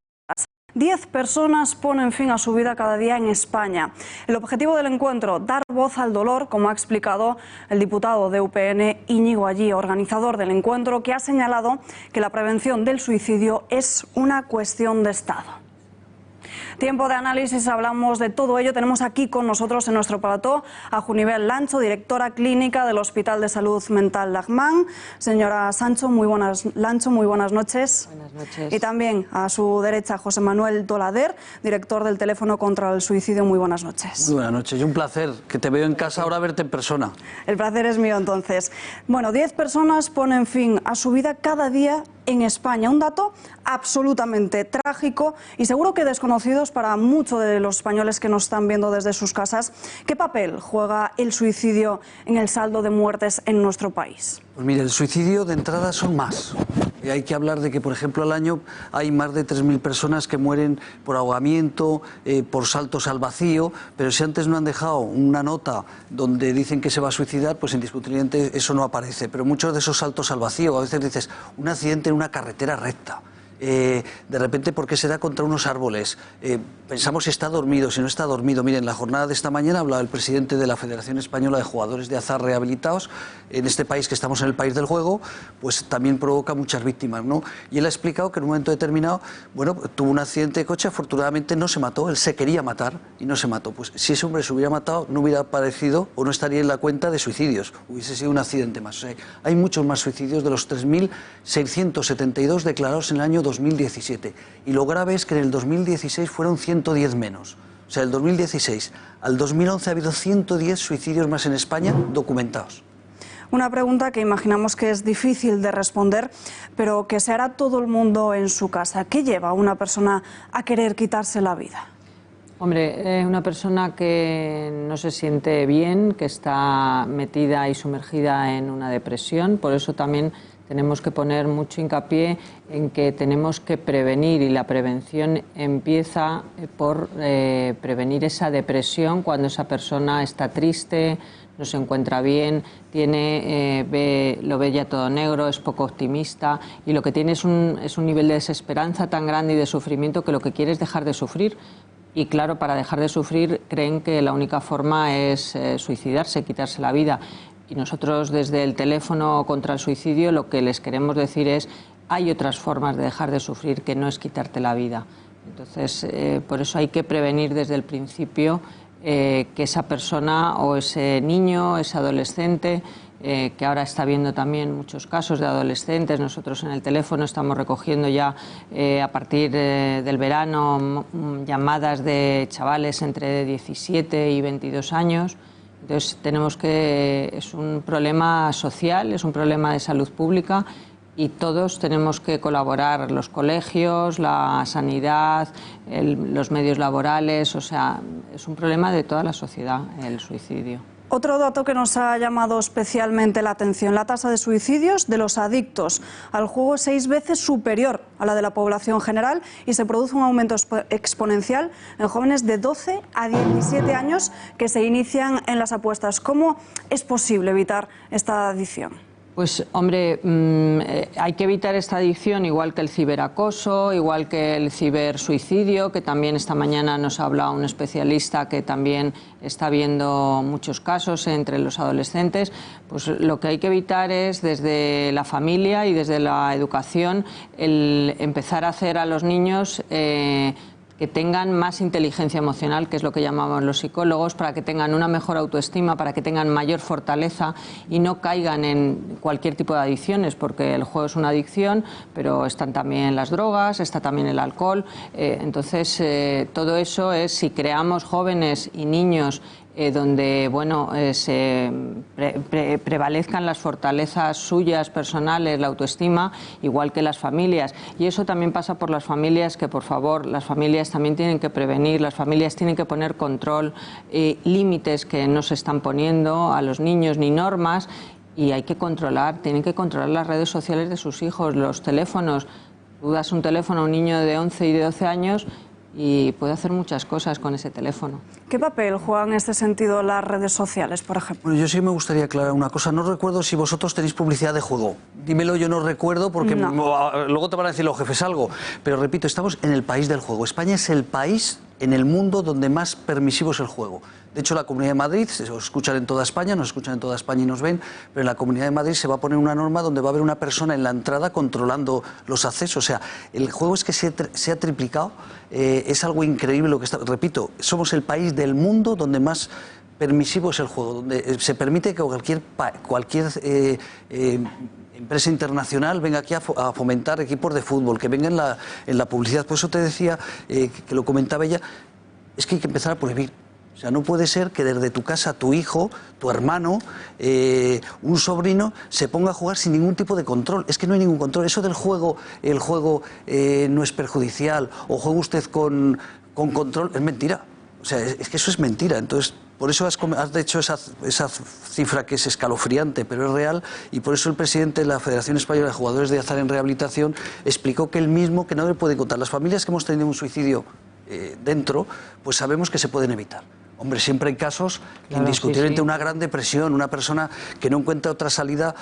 10 personas ponen fin a su vida cada día en España. El objetivo del encuentro, dar voz al dolor, como ha explicado el diputado de UPN, Íñigo Allí, organizador del encuentro, que ha señalado que la prevención del suicidio es una cuestión de Estado. Tiempo de análisis, hablamos de todo ello. Tenemos aquí con nosotros en nuestro plató a Junibel Lancho, directora clínica del Hospital de Salud Mental Lachman. Señora Lancho, muy buenas noches. Buenas noches. Y también a su derecha José Manuel Dolader, director del Teléfono contra el Suicidio. Muy buenas noches. Muy buenas noches. Y un placer, que te veo en casa, ahora verte en persona. El placer es mío, entonces. Bueno, 10 personas ponen fin a su vida cada día en España. Un dato absolutamente trágico y seguro que desconocidos para muchos de los españoles que nos están viendo desde sus casas. ¿Qué papel juega el suicidio en el saldo de muertes en nuestro país? Pues mire, el suicidio de entrada son más. Hay que hablar de que, por ejemplo, al año hay más de 3.000 personas que mueren por ahogamiento, por saltos al vacío, pero si antes no han dejado una nota donde dicen que se va a suicidar, pues indiscutiblemente eso no aparece. Pero muchos de esos saltos al vacío, a veces dices, un accidente en una carretera recta. De repente, ¿por qué se da contra unos árboles? Pensamos si está dormido, si no está dormido. Miren, en la jornada de esta mañana hablaba el presidente de la Federación Española de Jugadores de Azar Rehabilitados. En este país, que estamos en el país del juego, pues también provoca muchas víctimas, ¿no? Y él ha explicado que en un momento determinado, bueno, tuvo un accidente de coche, afortunadamente no se mató, él se quería matar y no se mató. Pues si ese hombre se hubiera matado, no hubiera aparecido o no estaría en la cuenta de suicidios, hubiese sido un accidente más. O sea, hay muchos más suicidios de los 3.672 declarados en el año 2017. Y lo grave es que en el 2016 fueron 110 menos. O sea, del 2016 al 2011 ha habido 110 suicidios más en España documentados. Una pregunta que imaginamos que es difícil de responder, pero que se hará todo el mundo en su casa. ¿Qué lleva a una persona a querer quitarse la vida? Hombre, una persona que no se siente bien, que está metida y sumergida en una depresión. Por eso también tenemos que poner mucho hincapié en que tenemos que prevenir, y la prevención empieza por prevenir esa depresión cuando esa persona está triste, no se encuentra bien, lo ve ya todo negro, es poco optimista, y lo que tiene es un nivel de desesperanza tan grande y de sufrimiento que lo que quiere es dejar de sufrir. Y claro, para dejar de sufrir creen que la única forma es suicidarse, quitarse la vida. Y nosotros desde el Teléfono contra el Suicidio lo que les queremos decir es: hay otras formas de dejar de sufrir que no es quitarte la vida. Entonces, por eso hay que prevenir desde el principio que esa persona o ese niño, ese adolescente, que ahora está viendo también muchos casos de adolescentes. Nosotros en el Teléfono estamos recogiendo ya a partir del verano llamadas de chavales entre 17 y 22 años. Entonces es un problema social, es un problema de salud pública y todos tenemos que colaborar, los colegios, la sanidad, los medios laborales, o sea, es un problema de toda la sociedad el suicidio. Otro dato que nos ha llamado especialmente la atención: la tasa de suicidios de los adictos al juego es 6 veces superior a la de la población general y se produce un aumento exponencial en jóvenes de 12 a 17 años que se inician en las apuestas. ¿Cómo es posible evitar esta adicción? Pues hombre, hay que evitar esta adicción igual que el ciberacoso, igual que el cibersuicidio, que también esta mañana nos ha hablado un especialista que también está viendo muchos casos entre los adolescentes. Pues lo que hay que evitar es desde la familia y desde la educación el empezar a hacer a los niños que tengan más inteligencia emocional, que es lo que llamamos los psicólogos, para que tengan una mejor autoestima, para que tengan mayor fortaleza y no caigan en cualquier tipo de adicciones, porque el juego es una adicción, pero están también las drogas, está también el alcohol. Entonces, todo eso es, si creamos jóvenes y niños donde prevalezcan las fortalezas suyas personales, la autoestima, igual que las familias. Y eso también pasa por las familias, que por favor, las familias también tienen que prevenir, las familias tienen que poner control, límites que no se están poniendo a los niños, ni normas, y hay que controlar, tienen que controlar las redes sociales de sus hijos, los teléfonos. Tú das un teléfono a un niño de 11 y de 12 años y puede hacer muchas cosas con ese teléfono. ¿Qué papel juegan en este sentido las redes sociales, por ejemplo? Bueno, yo sí me gustaría aclarar una cosa. No recuerdo si vosotros tenéis publicidad de juego. Dímelo, yo no recuerdo porque luego te van a decir los jefes algo. Pero repito, estamos en el país del juego. España es el país en el mundo donde más permisivo es el juego. De hecho, la Comunidad de Madrid, se os escuchan en toda España, nos escuchan en toda España y nos ven, pero en la Comunidad de Madrid se va a poner una norma donde va a haber una persona en la entrada controlando los accesos. O sea, el juego es que se ha triplicado, es algo increíble lo que está... Repito, somos el país del mundo donde más permisivo es el juego, donde se permite que cualquier empresa internacional venga aquí a fomentar equipos de fútbol, que venga en la publicidad. Por eso te decía, que lo comentaba ella, es que hay que empezar a prohibir. O sea, no puede ser que desde tu casa tu hijo, tu hermano, un sobrino se ponga a jugar sin ningún tipo de control. Es que no hay ningún control. Eso del juego, el juego no es perjudicial o juega usted con control, es mentira. O sea, es que eso es mentira. Entonces, por eso has hecho esa cifra que es escalofriante, pero es real, y por eso el presidente de la Federación Española de Jugadores de Azar en Rehabilitación explicó que él mismo, que no le puede contar. Las familias que hemos tenido un suicidio dentro, pues sabemos que se pueden evitar. Hombre, siempre hay casos, claro, indiscutiblemente, sí, sí. Una gran depresión, una persona que no encuentra otra salida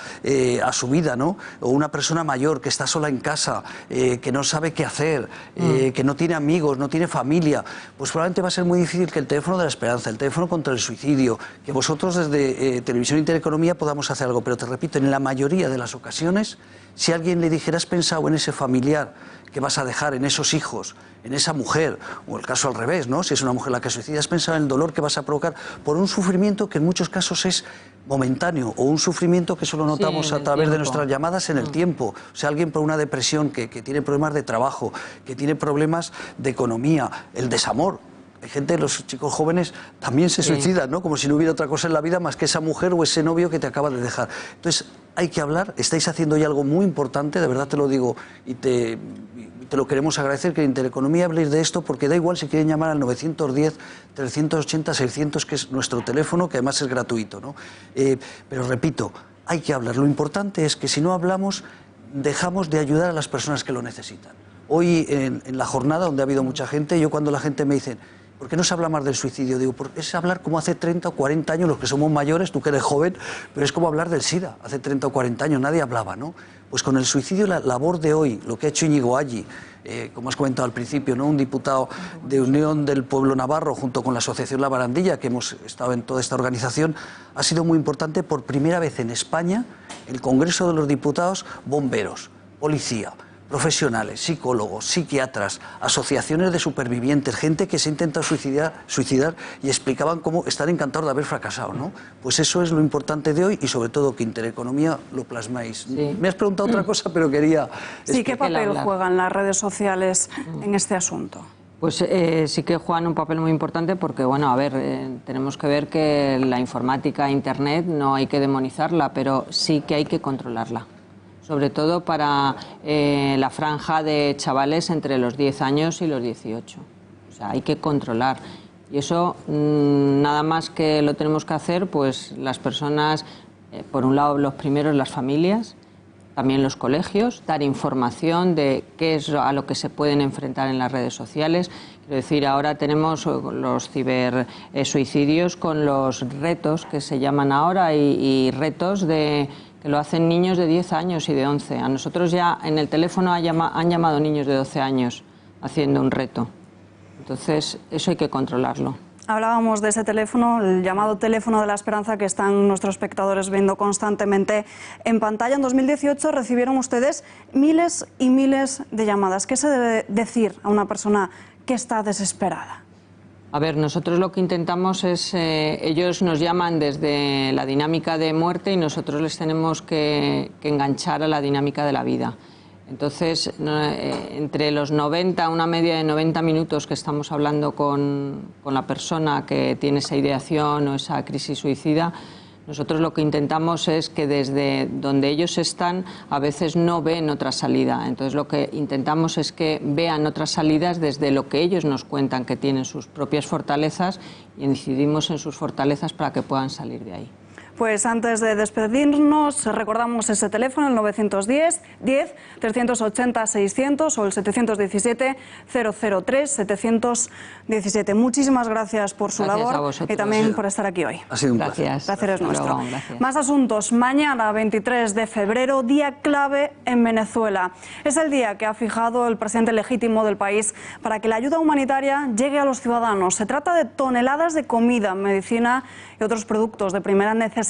a su vida, ¿no? O una persona mayor que está sola en casa, que no sabe qué hacer, que no tiene amigos, no tiene familia. Pues probablemente va a ser muy difícil que el teléfono de la esperanza, el teléfono contra el suicidio, que vosotros desde Televisión Intereconomía podamos hacer algo. Pero te repito, en la mayoría de las ocasiones, si alguien le dijera, has pensado en ese familiar que vas a dejar, en esos hijos, en esa mujer, o el caso al revés, ¿no? Si es una mujer la que suicida, has pensado en el dolor que vas a provocar por un sufrimiento que en muchos casos es momentáneo, o un sufrimiento que solo notamos a través de nuestras llamadas en el tiempo. O sea, alguien por una depresión, que tiene problemas de trabajo, que tiene problemas de economía, el desamor. Hay gente, los chicos jóvenes también se suicidan, ¿no? Como si no hubiera otra cosa en la vida más que esa mujer o ese novio que te acaba de dejar. Entonces, hay que hablar, estáis haciendo ya algo muy importante, de verdad te lo digo, y te lo queremos agradecer, que en Intereconomía habléis de esto, porque da igual si quieren llamar al 910 380 600, que es nuestro teléfono, que además es gratuito, ¿no? Pero repito, hay que hablar. Lo importante es que si no hablamos, dejamos de ayudar a las personas que lo necesitan. Hoy, en la jornada donde ha habido mucha gente, yo cuando la gente me dice, ¿por qué no se habla más del suicidio? Digo, porque es hablar como hace 30 o 40 años, los que somos mayores, tú que eres joven, pero es como hablar del SIDA. Hace 30 o 40 años nadie hablaba, ¿no? Pues con el suicidio, la labor de hoy, lo que ha hecho Íñigo Aggi, como has comentado al principio, ¿no? Un diputado de Unión del Pueblo Navarro, junto con la Asociación La Barandilla, que hemos estado en toda esta organización, ha sido muy importante. Por primera vez en España, el Congreso de los Diputados, bomberos, policía, profesionales, psicólogos, psiquiatras, asociaciones de supervivientes, gente que se ha intentado suicidar y explicaban cómo están encantados de haber fracasado, ¿no? Pues eso es lo importante de hoy, y sobre todo que Intereconomía lo plasmáis. Sí. Me has preguntado otra cosa, pero quería... Sí, ¿qué papel juegan las redes sociales en este asunto? Pues sí que juegan un papel muy importante porque, bueno, a ver, tenemos que ver que la informática, Internet, no hay que demonizarla, pero sí que hay que controlarla. Sobre todo para la franja de chavales entre los 10 años y los 18. O sea, hay que controlar. Y eso, nada más que lo tenemos que hacer, pues las personas, por un lado, los primeros, las familias, también los colegios, dar información de qué es a lo que se pueden enfrentar en las redes sociales. Quiero decir, ahora tenemos los cibersuicidios con los retos que se llaman ahora y retos que lo hacen niños de 10 años y de 11. A nosotros ya en el teléfono han llamado niños de 12 años haciendo un reto. Entonces, eso hay que controlarlo. Hablábamos de ese teléfono, el llamado teléfono de la esperanza, que están nuestros espectadores viendo constantemente en pantalla. En 2018 recibieron ustedes miles y miles de llamadas. ¿Qué se debe decir a una persona que está desesperada? A ver, nosotros lo que intentamos es, ellos nos llaman desde la dinámica de muerte y nosotros les tenemos que enganchar a la dinámica de la vida. Entonces, entre los 90, una media de 90 minutos que estamos hablando con la persona que tiene esa ideación o esa crisis suicida, nosotros lo que intentamos es que desde donde ellos están a veces no ven otra salida. Entonces lo que intentamos es que vean otras salidas desde lo que ellos nos cuentan, que tienen sus propias fortalezas, y incidimos en sus fortalezas para que puedan salir de ahí. Pues antes de despedirnos, recordamos ese teléfono, el 910-380-600 o el 717-003-717. Muchísimas gracias por su labor y también por estar aquí hoy. Ha sido un placer. Placer es nuestro. Gracias. Más asuntos. Mañana, 23 de febrero, día clave en Venezuela. Es el día que ha fijado el presidente legítimo del país para que la ayuda humanitaria llegue a los ciudadanos. Se trata de toneladas de comida, medicina y otros productos de primera necesidad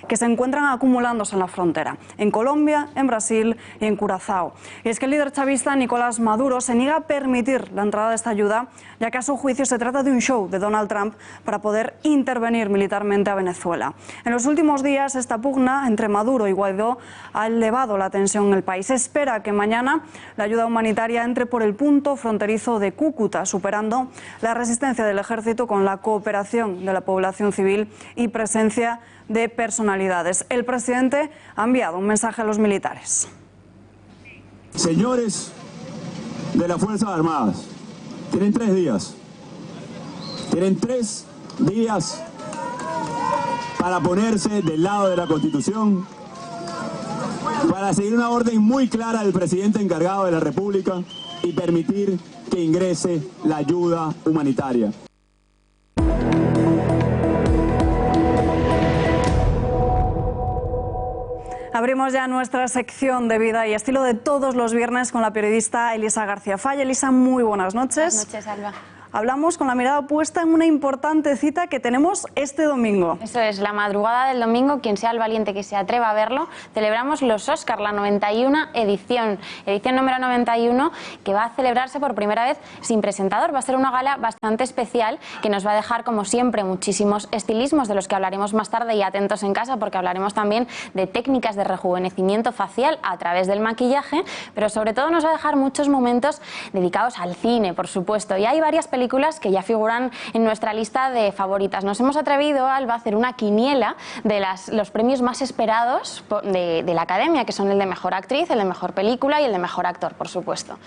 que se encuentran acumulándose en la frontera, en Colombia, en Brasil y en Curazao. Y es que el líder chavista Nicolás Maduro se niega a permitir la entrada de esta ayuda, ya que a su juicio se trata de un show de Donald Trump para poder intervenir militarmente a Venezuela. En los últimos días, esta pugna entre Maduro y Guaidó ha elevado la tensión en el país. Se espera que mañana la ayuda humanitaria entre por el punto fronterizo de Cúcuta, superando la resistencia del ejército con la cooperación de la población civil y presencia de personalidades. El presidente ha enviado un mensaje a los militares. Señores de las Fuerzas Armadas, tienen 3 días. Tienen 3 días para ponerse del lado de la Constitución, para seguir una orden muy clara del presidente encargado de la República y permitir que ingrese la ayuda humanitaria. Abrimos ya nuestra sección de vida y estilo de todos los viernes con la periodista Elisa García Falla. Elisa, muy buenas noches. Buenas noches, Alba. Hablamos con la mirada puesta en una importante cita que tenemos este domingo. Eso es, la madrugada del domingo, quien sea el valiente que se atreva a verlo, celebramos los Oscar, la 91 edición número 91, que va a celebrarse por primera vez sin presentador. Va a ser una gala bastante especial que nos va a dejar, como siempre, muchísimos estilismos de los que hablaremos más tarde, y atentos en casa porque hablaremos también de técnicas de rejuvenecimiento facial a través del maquillaje, pero sobre todo nos va a dejar muchos momentos dedicados al cine, por supuesto, y hay varias películas que ya figuran en nuestra lista de favoritas. Nos hemos atrevido, Alba, a hacer una quiniela de los premios más esperados de la Academia, que son el de Mejor Actriz, el de Mejor Película y el de Mejor Actor, por supuesto.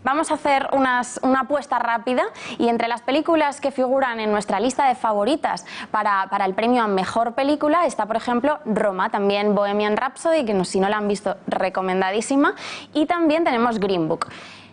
Vamos a hacer una apuesta rápida y entre las películas que figuran en nuestra lista de favoritas para el premio a Mejor Película está, por ejemplo, Roma, también Bohemian Rhapsody, que si no la han visto, recomendadísima, y también tenemos Green Book.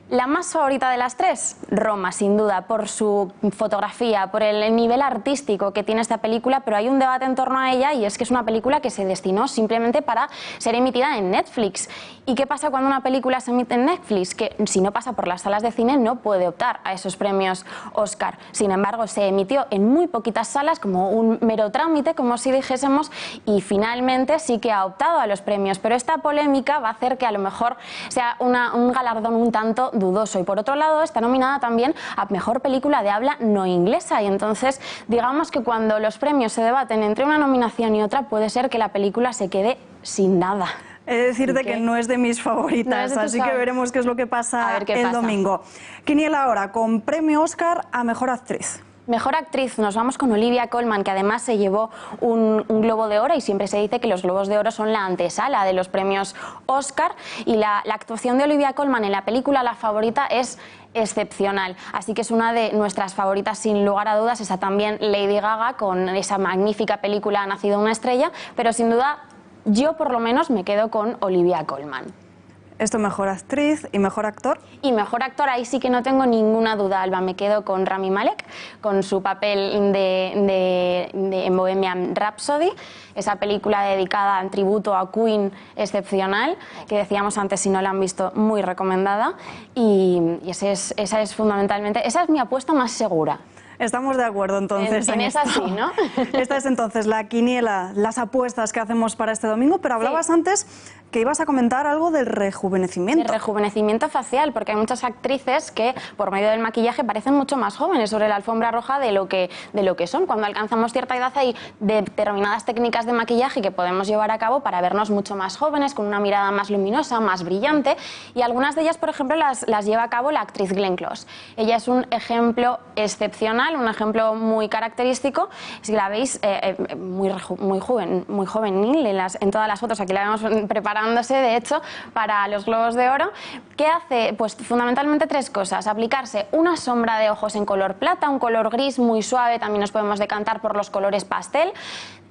La más favorita de las 3, Roma, sin duda, por su fotografía, por el nivel artístico que tiene esta película, pero hay un debate en torno a ella, y es que es una película que se destinó simplemente para ser emitida en Netflix. ¿Y qué pasa cuando una película se emite en Netflix? Que si no pasa por las salas de cine no puede optar a esos premios Oscar. Sin embargo, se emitió en muy poquitas salas como un mero trámite, como si dijésemos, y finalmente sí que ha optado a los premios. Pero esta polémica va a hacer que a lo mejor sea un galardón un tanto dudoso. Y por otro lado está nominada también a Mejor Película de Habla No Inglesa, y entonces digamos que cuando los premios se debaten entre una nominación y otra puede ser que la película se quede sin nada. He de decirte que no es de mis favoritas, así que veremos qué es lo que pasa el domingo. Quiniela ahora con premio Oscar a Mejor Actriz. Mejor actriz, nos vamos con Olivia Colman, que además se llevó un Globo de Oro, y siempre se dice que los Globos de Oro son la antesala de los premios Oscar, y la actuación de Olivia Colman en la película La Favorita es excepcional, así que es una de nuestras favoritas sin lugar a dudas. Está también Lady Gaga con esa magnífica película Ha nacido una estrella, pero sin duda yo por lo menos me quedo con Olivia Colman. Esto, Mejor Actriz y Mejor Actor. Y Mejor Actor, ahí sí que no tengo ninguna duda, Alba. Me quedo con Rami Malek, con su papel en Bohemian Rhapsody, esa película dedicada en tributo a Queen excepcional, que decíamos antes, si no la han visto, muy recomendada. Y esa es fundamentalmente, esa es mi apuesta más segura. Estamos de acuerdo entonces. En esa sí, ¿no? Esta es entonces la quiniela, las apuestas que hacemos para este domingo, pero hablabas antes que ibas a comentar algo del rejuvenecimiento. El rejuvenecimiento facial, porque hay muchas actrices que por medio del maquillaje parecen mucho más jóvenes sobre la alfombra roja de lo que son. Cuando alcanzamos cierta edad hay determinadas técnicas de maquillaje que podemos llevar a cabo para vernos mucho más jóvenes, con una mirada más luminosa, más brillante, y algunas de ellas, por ejemplo, las lleva a cabo la actriz Glenn Close. Ella es un ejemplo excepcional, un ejemplo muy característico. Si la veis, muy juvenil en todas las fotos, aquí la vemos preparándose de hecho para los Globos de Oro. ¿Qué hace? Pues fundamentalmente 3 cosas: aplicarse una sombra de ojos en color plata, un color gris muy suave, también nos podemos decantar por los colores pastel,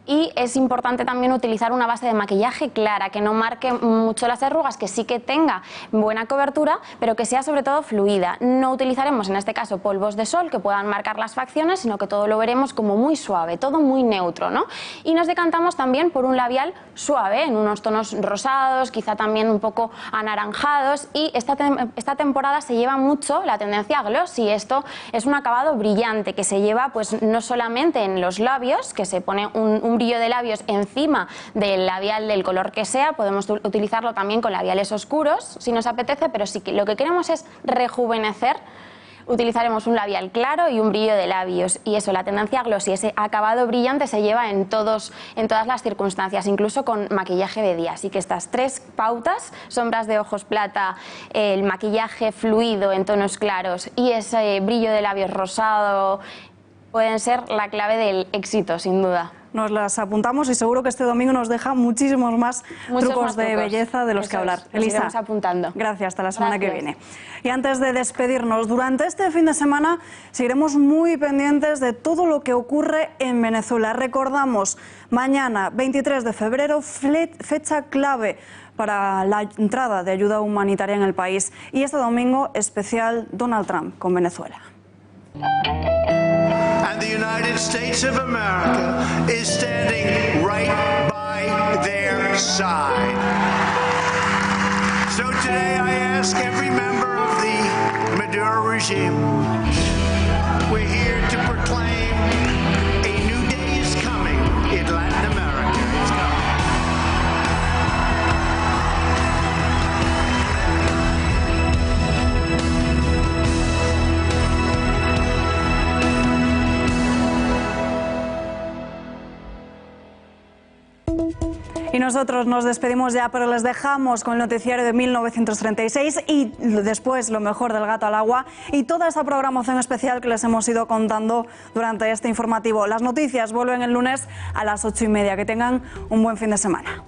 y es importante también utilizar una base de maquillaje clara, que no marque mucho las arrugas, que sí que tenga buena cobertura, pero que sea sobre todo fluida. No utilizaremos en este caso polvos de sol que puedan marcar las facciones, sino que todo lo veremos como muy suave, todo muy neutro, ¿no? Y nos decantamos también por un labial suave, en unos tonos rosados, quizá también un poco anaranjados, y esta temporada se lleva mucho la tendencia glossy. Esto es un acabado brillante que se lleva pues no solamente en los labios, que se pone un brillo de labios encima del labial del color que sea, podemos utilizarlo también con labiales oscuros si nos apetece, pero si lo que queremos es rejuvenecer, utilizaremos un labial claro y un brillo de labios, y eso, la tendencia glossy, ese acabado brillante se lleva en todas las circunstancias, incluso con maquillaje de día. Así que estas tres pautas, sombras de ojos plata, el maquillaje fluido en tonos claros y ese brillo de labios rosado, pueden ser la clave del éxito, sin duda. Nos las apuntamos y seguro que este domingo nos deja muchísimos más trucos de belleza de los que hablar. Elisa, apuntando. Gracias, hasta la semana que viene. Y antes de despedirnos, durante este fin de semana seguiremos muy pendientes de todo lo que ocurre en Venezuela. Recordamos, mañana, 23 de febrero, fecha clave para la entrada de ayuda humanitaria en el país. Y este domingo, especial Donald Trump con Venezuela. And the United States of America is standing right by their side. So today I ask every member of the Maduro regime, we're here to proclaim a new day is coming in Latin America. It's coming. Y nosotros nos despedimos ya, pero les dejamos con el noticiario de 1936 y después lo mejor del gato al agua y toda esa programación especial que les hemos ido contando durante este informativo. Las noticias vuelven el lunes a las 8:30. Que tengan un buen fin de semana.